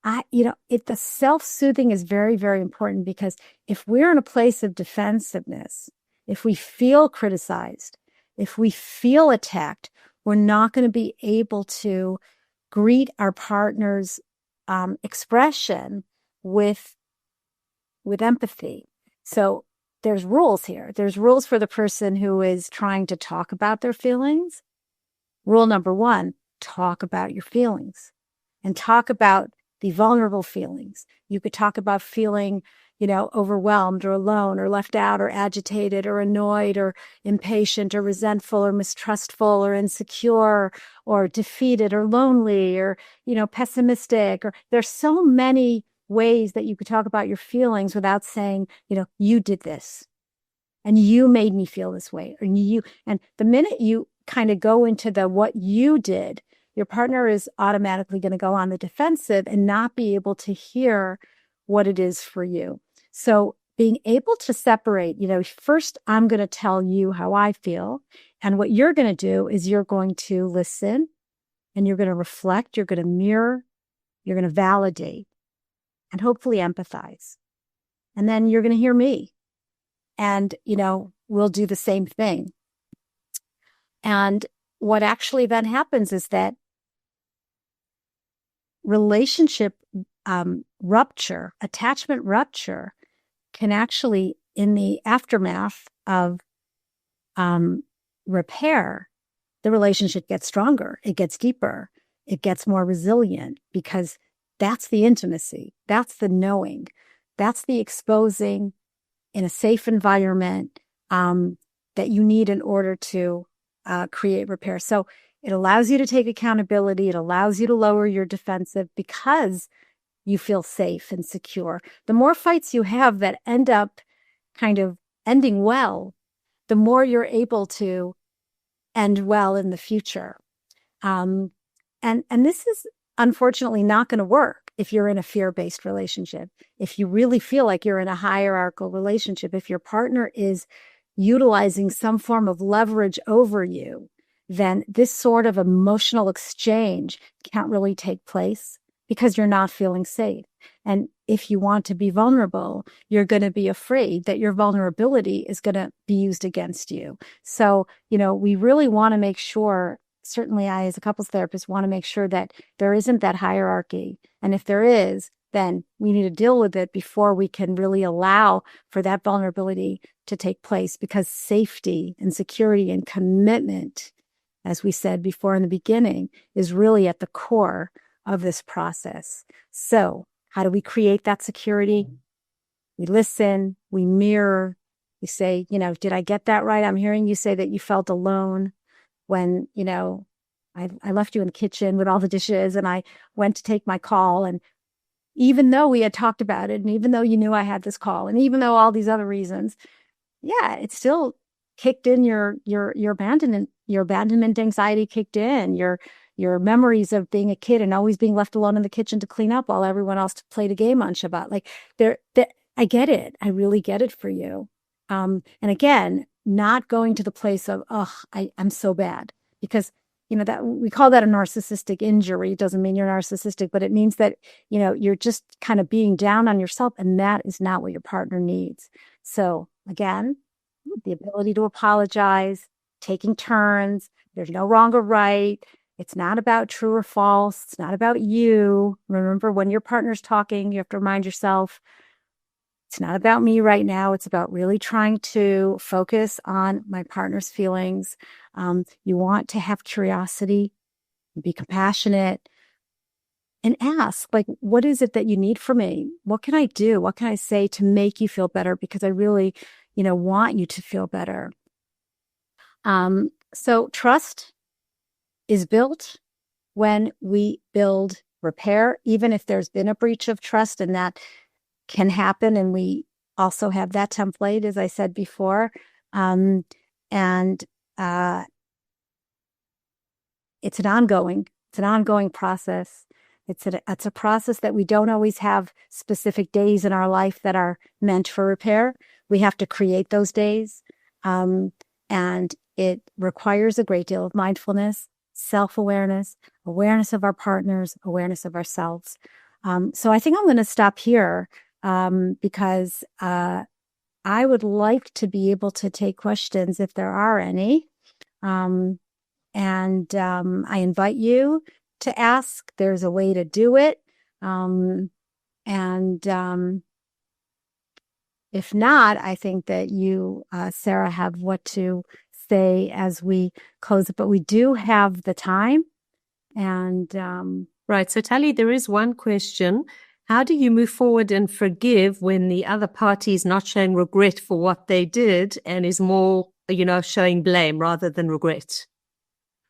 The self-soothing is very, very important, because if we're in a place of defensiveness, if we feel criticized, if we feel attacked, we're not going to be able to greet our partner's expression with empathy. So there's rules here. There's rules for the person who is trying to talk about their feelings. Rule number 1, talk about your feelings, and talk about the vulnerable feelings. You could talk about feeling, overwhelmed or alone or left out or agitated or annoyed or impatient or resentful or mistrustful or insecure or defeated or lonely or, pessimistic. Or there's so many ways that you could talk about your feelings without saying, you did this and you made me feel this way. And the minute you kind of go into the what you did, your partner is automatically going to go on the defensive and not be able to hear what it is for you. So being able to separate, first I'm going to tell you how I feel. And what you're going to do is you're going to listen and you're going to reflect, you're going to mirror, you're going to validate, and hopefully empathize. And then you're going to hear me. And, we'll do the same thing. And what actually then happens is that relationship rupture, attachment rupture, can actually, in the aftermath of repair, the relationship gets stronger, it gets deeper, it gets more resilient, because that's the intimacy, that's the knowing, that's the exposing in a safe environment that you need in order to create repair. So it allows you to take accountability. It allows you to lower your defensive because you feel safe and secure. The more fights you have that end up kind of ending well, the more you're able to end well in the future. And this is unfortunately not going to work if you're in a fear-based relationship. If you really feel like you're in a hierarchical relationship, if your partner is utilizing some form of leverage over you, then this sort of emotional exchange can't really take place because you're not feeling safe. And if you want to be vulnerable, you're going to be afraid that your vulnerability is going to be used against you. So, we really want to make sure, certainly I, as a couples therapist, want to make sure that there isn't that hierarchy. And if there is, then we need to deal with it before we can really allow for that vulnerability to take place, because safety and security and commitment, as we said before in the beginning, is really at the core of this process. So how do we create that security? We listen, we mirror, we say, did I get that right? I'm hearing you say that you felt alone when, I left you in the kitchen with all the dishes and I went to take my call. And even though we had talked about it, and even though you knew I had this call, and even though all these other reasons, it still kicked in your abandonment anxiety kicked in, your memories of being a kid and always being left alone in the kitchen to clean up while everyone else played a game on Shabbat. Like I get it. I really get it for you. And again, not going to the place of, I'm so bad, because that we call that a narcissistic injury. It doesn't mean you're narcissistic, but it means that, you're just kind of being down on yourself, and that is not what your partner needs. So again, the ability to apologize, taking turns. There's no wrong or right. It's not about true or false. It's not about you. Remember, when your partner's talking, you have to remind yourself, it's not about me right now. It's about really trying to focus on my partner's feelings. You want to have curiosity, be compassionate, and ask, what is it that you need from me? What can I do? What can I say to make you feel better? Because I really, want you to feel better. So trust is built when we build repair, even if there's been a breach of trust, and that can happen. And we also have that template, as I said before. And it's an ongoing process. It's a process that we don't always have specific days in our life that are meant for repair. We have to create those days. And it requires a great deal of mindfulness, self-awareness, awareness of our partners, awareness of ourselves. So I think I'm going to stop here because I would like to be able to take questions if there are any. And I invite you to ask. There's a way to do it. If not, I think that you, Sarah, have what to say as we close it. But we do have the time. And right. So, Talli, there is one question. How do you move forward and forgive when the other party is not showing regret for what they did and is more, showing blame rather than regret?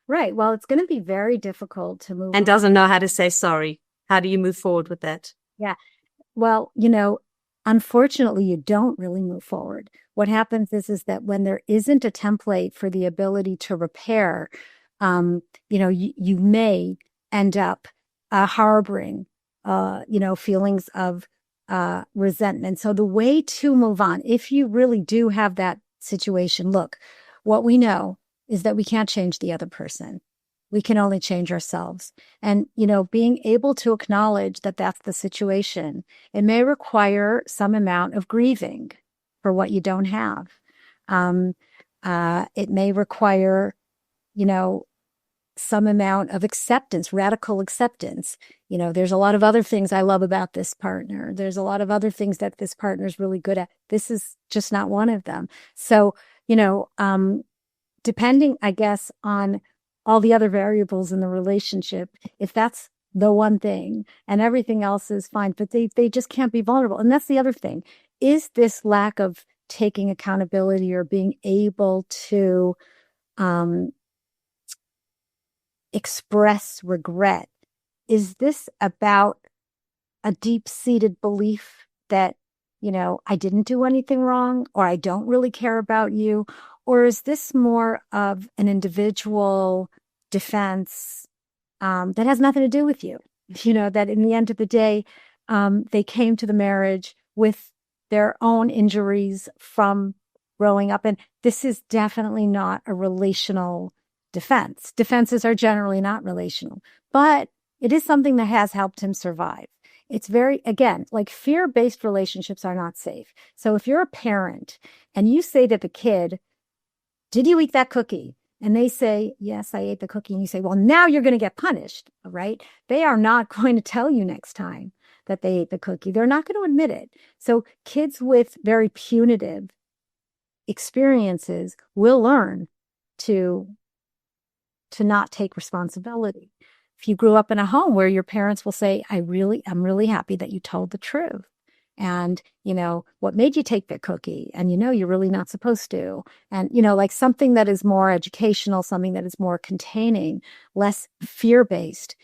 Right. Well, it's going to be very difficult to move and on. Doesn't know how to say sorry. How do you move forward with that? Yeah. Well, unfortunately, you don't really move forward. What happens is that when there isn't a template for the ability to repair, you may end up harboring, feelings of resentment. So the way to move on, if you really do have that situation, look, what we know is that we can't change the other person. We can only change ourselves. And, being able to acknowledge that that's the situation, it may require some amount of grieving for what you don't have. It may require, some amount of acceptance, radical acceptance. There's a lot of other things I love about this partner. There's a lot of other things that this partner is really good at. This is just not one of them. So, depending, I guess, on all the other variables in the relationship, if that's the one thing and everything else is fine, but they just can't be vulnerable. And that's the other thing. Is this lack of taking accountability or being able to express regret? Is this about a deep-seated belief that, I didn't do anything wrong, or I don't really care about you? Or is this more of an individual defense that has nothing to do with you? That in the end of the day, they came to the marriage with their own injuries from growing up. And this is definitely not a relational defense. Defenses are generally not relational, but it is something that has helped him survive. It's again, like fear-based relationships are not safe. So if you're a parent and you say to the kid, did you eat that cookie? And they say, yes, I ate the cookie. And you say, well, now you're going to get punished, right? They are not going to tell you next time that they ate the cookie. They're not going to admit it. So kids with very punitive experiences will learn to not take responsibility. If you grew up in a home where your parents will say, I'm really happy that you told the truth. And, what made you take that cookie? And, you're really not supposed to. And, like something that is more educational, something that is more containing, less fear-based,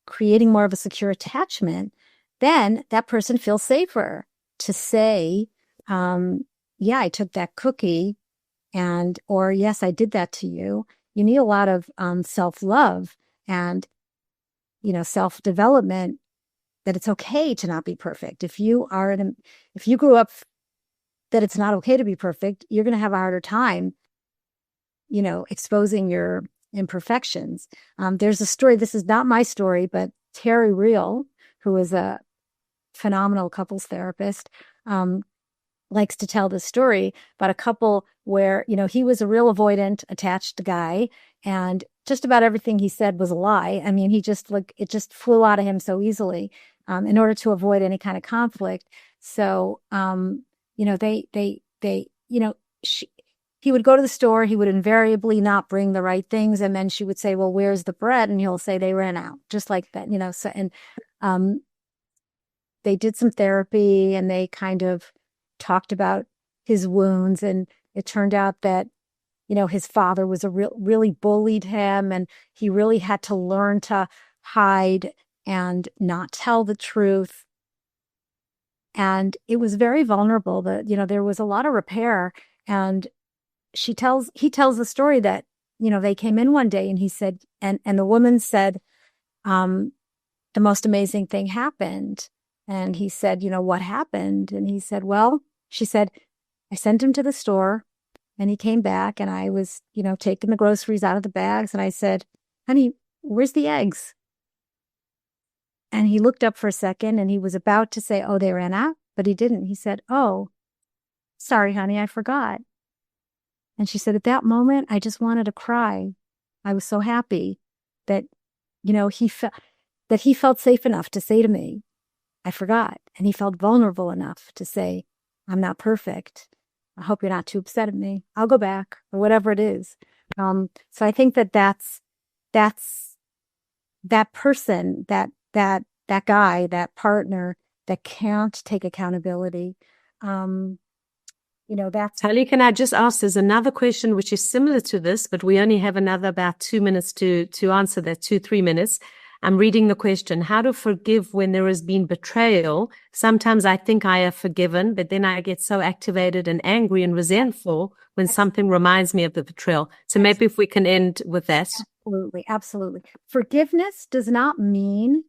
creating more of a secure attachment, then that person feels safer to say, yeah, I took that cookie, or yes, I did that to you. You need a lot of self-love and, self-development, that it's okay to not be perfect. If you grew up that it's not okay to be perfect, you're going to have a harder time, exposing your imperfections. There's a story, this is not my story, but Terry Real, who is a phenomenal couples therapist, likes to tell this story about a couple where, he was a real avoidant, attached guy, and just about everything he said was a lie. I mean, it just flew out of him so easily, in order to avoid any kind of conflict. So, he would go to the store, he would invariably not bring the right things. And then she would say, well, where's the bread? And he'll say they ran out, just like that, so, and, they did some therapy and they kind of talked about his wounds. And it turned out that, his father was really bullied him, and he really had to learn to hide and not tell the truth. And it was very vulnerable. That, there was a lot of repair. And he tells the story that, they came in one day and he said, and the woman said, the most amazing thing happened. And he said, what happened? And he said, well, she said, I sent him to the store and he came back and I was, taking the groceries out of the bags. And I said, honey, where's the eggs? And he looked up for a second and he was about to say, oh, they ran out, but he didn't. He said, oh, sorry, honey, I forgot. And she said, at that moment, I just wanted to cry. I was so happy that, he felt safe enough to say to me, I forgot. And he felt vulnerable enough to say, I'm not perfect. I hope you're not too upset at me. I'll go back, or whatever it is. So I think that's that person, that guy, that partner that can't take accountability. That's. Talli, can I just ask, there's another question which is similar to this, but we only have another about 2 minutes to answer that, 2-3 minutes. I'm reading the question, how to forgive when there has been betrayal. Sometimes I think I have forgiven, but then I get so activated and angry and resentful when something reminds me of the betrayal. So maybe if we can end with that. Absolutely. Absolutely. Forgiveness does not mean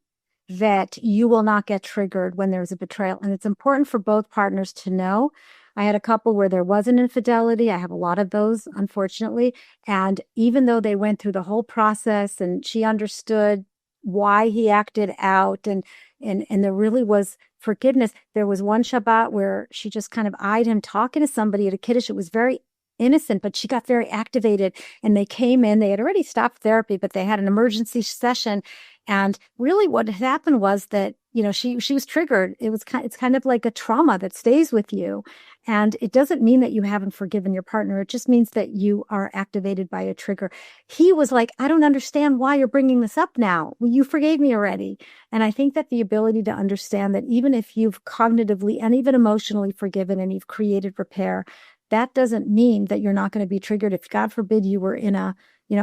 that you will not get triggered when there's a betrayal. And it's important for both partners to know. I had a couple where there was an infidelity. I have a lot of those, unfortunately. And even though they went through the whole process and she understood why he acted out and there really was forgiveness. There was one Shabbat where she just kind of eyed him talking to somebody at a Kiddush. It was very innocent, but she got very activated and they came in. They had already stopped therapy, but they had an emergency session. And really what happened was that, she was triggered. It's kind of like a trauma that stays with you. And it doesn't mean that you haven't forgiven your partner. It just means that you are activated by a trigger. He was like, I don't understand why you're bringing this up now. Well, you forgave me already. And I think that the ability to understand that even if you've cognitively and even emotionally forgiven and you've created repair, that doesn't mean that you're not going to be triggered. If God forbid you were in a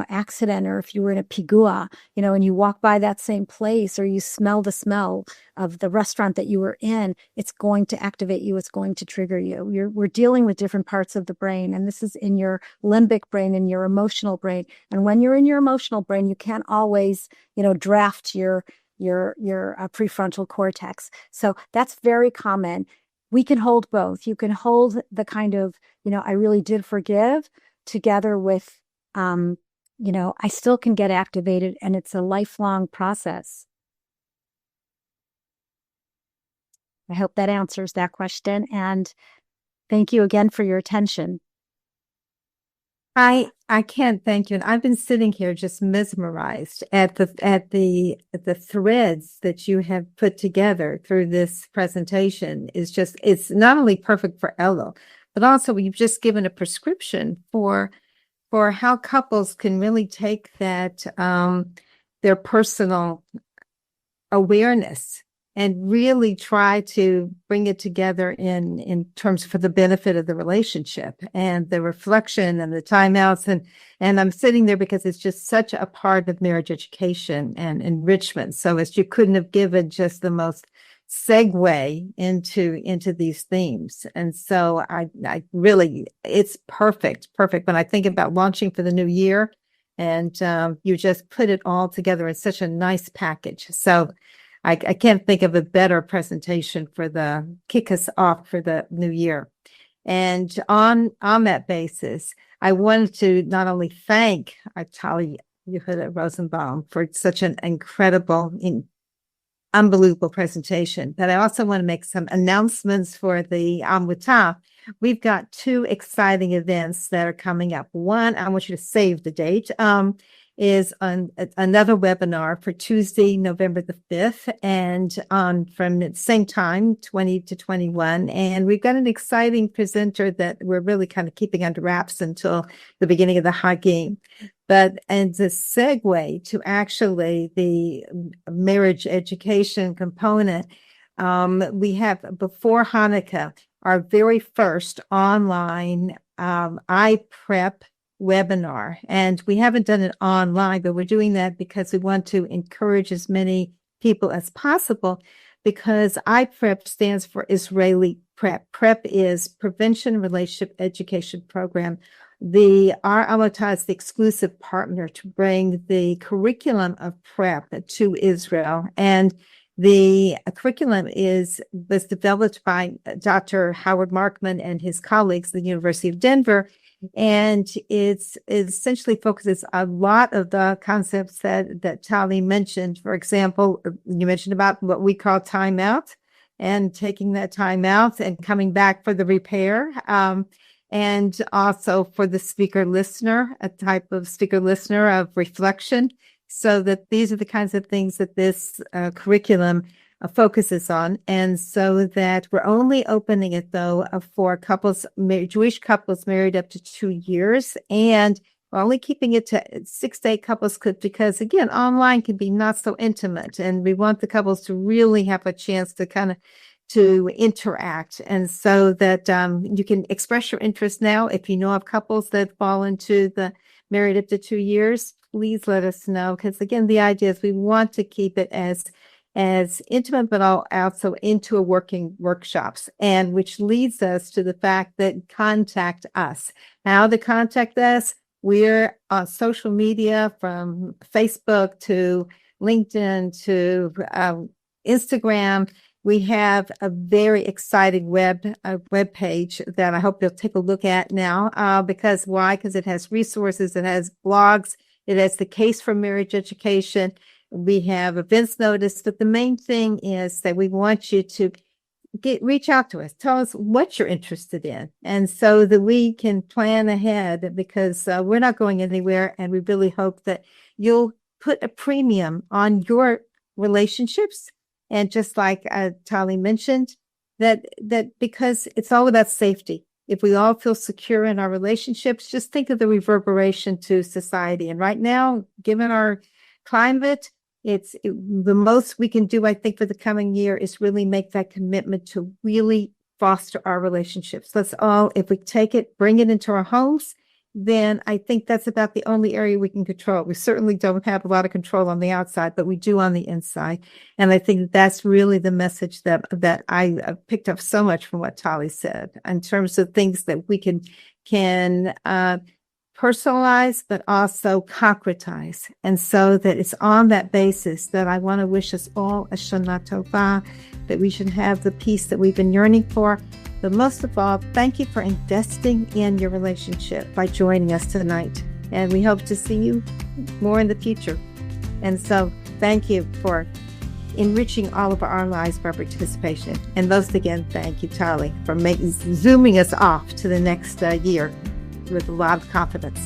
accident, or if you were in a pigua, and you walk by that same place, or you smell the smell of the restaurant that you were in, it's going to activate you. It's going to trigger you. We're dealing with different parts of the brain, and this is in your limbic brain and your emotional brain. And when you're in your emotional brain, you can't always, draft your prefrontal cortex. So that's very common. We can hold both. You can hold the kind of, I really did forgive, together with, I still can get activated, and it's a lifelong process. I hope that answers that question. And thank you again for your attention. I can't thank you. And I've been sitting here just mesmerized at the threads that you have put together through this presentation. It's not only perfect for Elul, but also you've just given a prescription for how couples can really take that, their personal awareness and really try to bring it together in terms for the benefit of the relationship and the reflection and the timeouts. And I'm sitting there because it's just such a part of marriage education and enrichment. So as you couldn't have given just the most segue into these themes. And so I really, it's perfect. When I think about launching for the new year, and you just put it all together in such a nice package. So I can't think of a better presentation for the kick us off for the new year. And on that basis, I wanted to not only thank Talli Rosenbaum for such an incredible, unbelievable presentation, but I also want to make some announcements for the Amutah. We've got 2 exciting events that are coming up. One, I want you to save the date, is on another webinar for Tuesday, November the 5th, and from the same time, 20 to 21. And we've got an exciting presenter that we're really kind of keeping under wraps until the beginning of the Hagim. And the segue to actually the marriage education component, we have before Hanukkah, our very first online iPrep webinar. And we haven't done it online, but we're doing that because we want to encourage as many people as possible, because IPREP stands for Israeli PrEP. PrEP is Prevention Relationship Education Program. Our Amotah is the exclusive partner to bring the curriculum of PrEP to Israel. And the curriculum was developed by Dr. Howard Markman and his colleagues at the University of Denver. And it essentially focuses a lot of the concepts that Talli mentioned. For example, you mentioned about what we call timeout, and taking that time out and coming back for the repair. And also for the speaker listener, a type of speaker listener of reflection. So that these are the kinds of things that this curriculum focuses on. And so that we're only opening it, though, for Jewish couples married up to 2 years. And we're only keeping it to 6 to 8 couples because, again, online can be not so intimate. And we want the couples to really have a chance to interact. And so that you can express your interest now. If you know of couples that fall into the married up to 2 years, please let us know. Because again, the idea is we want to keep it as intimate, but also into a working workshops, and which leads us to the fact that contact us. How to contact us? We're on social media, from Facebook to LinkedIn to Instagram. We have a very exciting web page that I hope you'll take a look at now. Because why? Because it has resources, it has blogs, it has the case for marriage education. We have events notice, but the main thing is that we want you to reach out to us. Tell us what you're interested in, and so that we can plan ahead, because we're not going anywhere, and we really hope that you'll put a premium on your relationships. And just like Talli mentioned, that because it's all about safety. If we all feel secure in our relationships, just think of the reverberation to society. And right now, given our climate, the most we can do, I think, for the coming year is really make that commitment to really foster our relationships. Let's all, if we take it, bring it into our homes, then I think that's about the only area we can control. We certainly don't have a lot of control on the outside, but we do on the inside. And I think that's really the message that I picked up so much from what Talli said, in terms of things that we can personalize, but also concretize. And so that it's on that basis that I want to wish us all a Shana Tova, that we should have the peace that we've been yearning for. But most of all, thank you for investing in your relationship by joining us tonight. And we hope to see you more in the future. And so thank you for enriching all of our lives by participation. And most again, thank you, Talli, for zooming us off to the next year with a lot of confidence.